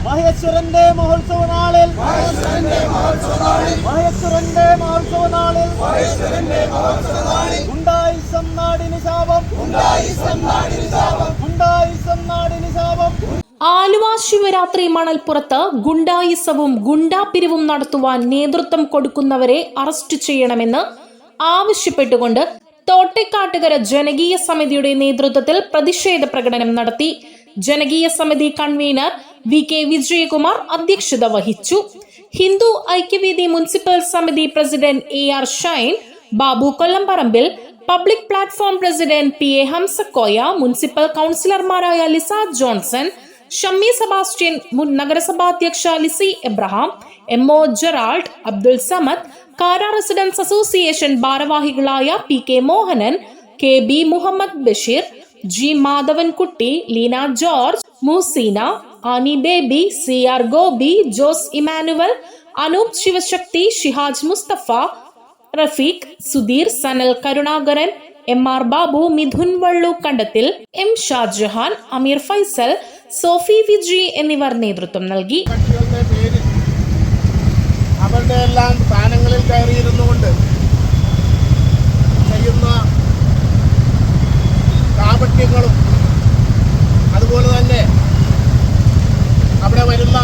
മഹേശ്വരന്റെ മഹോത്സവ നാളിൽ ഗുണ്ടായിസം നാടിന് ശാപം. ആലുവ ശിവരാത്രി മണൽപ്പുറത്ത് ഗുണ്ടായിസവും ഗുണ്ടാപിരിവും നടത്തുവാൻ നേതൃത്വം കൊടുക്കുന്നവരെ അറസ്റ്റ് ചെയ്യണമെന്ന് ആവശ്യപ്പെട്ടുകൊണ്ട് തോട്ടേക്കാട്ടുകര ജനകീയ സമിതിയുടെ നേതൃത്വത്തിൽ പ്രതിഷേധ പ്രകടനം നടത്തി. ജനകീയ സമിതി കൺവീനർ VK വിജയകുമാർ അധ്യക്ഷത വഹിച്ചു. ഹിന്ദു ഐക്യവേദി മുനിസിപ്പൽ സമിതി president AR Shine, Babu Kollamparambil, public platform president PA Hamsakoya, municipal കൗൺസിലർമാരായ ലിസ ജോൺസൺ, ഷമ്മി സെബാസ്റ്റ്യൻ, മുൻ നഗരസഭാധ്യക്ഷ Lizzy Abraham, MO Gerald, Abdul Samad, Kara residents association ഭാരവാഹികളായ PK Mohanan, KB Muhammad Basheer, G Madhavankutty, Leena George, Moosina, Annie Baby, CR Gopi, Jose Emmanuel, Anoop Sivasakthi, Shihaj Musthafa, Rafeeq, Sudheer, Sanal Karunakaran, MR Babu, Midhun Vallu Kandathil, M Shajahan, Ameer Faisal, Sophy Viji എന്നിവർ നേതൃത്വം നൽകി. അവരുടെ എല്ലാം സ്ഥാനങ്ങളിൽ കയറിയിരുന്നുകൊണ്ട് ചെയ്യുന്ന കാപട്യങ്ങളും അതുപോലെ തന്നെ അവിടെ വരുന്ന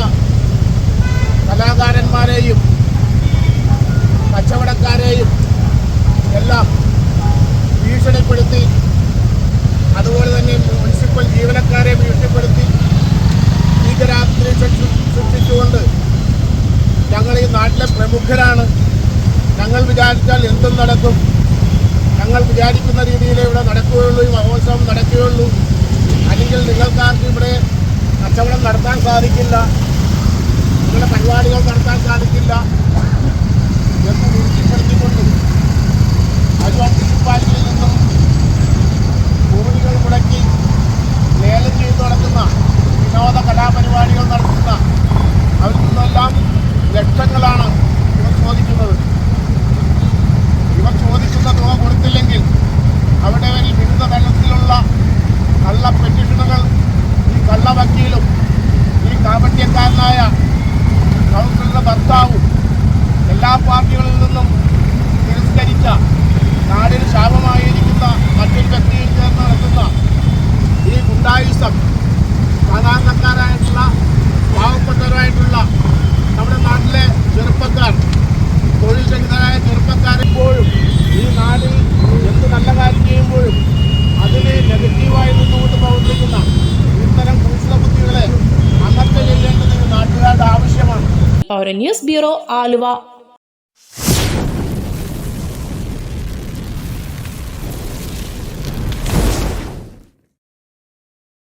കലാകാരന്മാരെയും കച്ചവടക്കാരെയും എല്ലാം ഭീഷണിപ്പെടുത്തി, അതുപോലെ തന്നെ മുനിസിപ്പൽ ജീവനക്കാരെ ഭീഷണിപ്പെടുത്തി ഭീകരാത്രി സൃഷ്ടിച്ചുകൊണ്ട് ഞങ്ങൾ ഈ നാട്ടിലെ പ്രമുഖരാണ്, ഞങ്ങൾ വിചാരിച്ചാൽ എന്തും നടക്കും, ഞങ്ങൾ വിചാരിക്കുന്ന രീതിയിലേ ഇവിടെ നടക്കുകയുള്ളൂ, ഈ മഹോത്സവം നടക്കുകയുള്ളൂ, അല്ലെങ്കിൽ നിങ്ങൾക്കാർക്കും ഇവിടെ കച്ചവടം നടത്താൻ സാധിക്കില്ല, നിങ്ങളുടെ പരിപാടികൾ നടത്താൻ സാധിക്കില്ല എന്ന് ഉറപ്പിപ്പെടുത്തിക്കൊണ്ട് ആലുവ മുനിസിപ്പാലിറ്റിയിൽ നിന്നും ഭൂമികൾ മുടക്കി ലേലം ചെയ്ത് നടത്തുന്ന വിനോദ കലാപരിപാടികൾ നടത്തുന്ന അവരിൽ നിന്നെല്ലാം ലക്ഷങ്ങളാണ് ഇവർ ചോദിക്കുന്നത്. ഇവർ ചോദിക്കുന്ന തുക കൊടുത്തില്ലെങ്കിൽ അവിടെ വിവിധ തലത്തിലുള്ള കള്ള പെറ്റീഷനുകൾ ഈ കള്ള വക്കീലും ഈ കാപട്യക്കാരനായ കൗൺസിലറുടെ ഭർത്താവും എല്ലാ പാർട്ടികളിൽ നിന്നും തിരസ്കരിച്ച നാടിന് ശാപമായിരിക്കുന്ന മറ്റൊരു വ്യക്തിയിൽ ചേർന്ന് നടത്തുന്ന ഈ ഗുണ്ടായിസം സാധാരണക്കാരായിട്ടുള്ള പാവപ്പെട്ടവരായിട്ടുള്ള നമ്മുടെ നാട്ടിലെ ചെറുപ്പക്കാർ, തൊഴിൽ രഹിതരായ ചെറുപ്പക്കാരെപ്പോഴും ഈ നാടിൽ എന്ത് നല്ല കാര്യം ചെയ്യുമ്പോഴും അതിന് നെഗറ്റീവായി നിന്നുകൊണ്ട് പ്രവർത്തിക്കുന്ന ഇത്തരം കുശലബുദ്ധികളെ അമർച്ച ചെല്ലേണ്ടത് നാട്ടുകാരുടെ ആവശ്യമാണ്. പൗരന്യൂസ് ബ്യൂറോ, ആലുവ.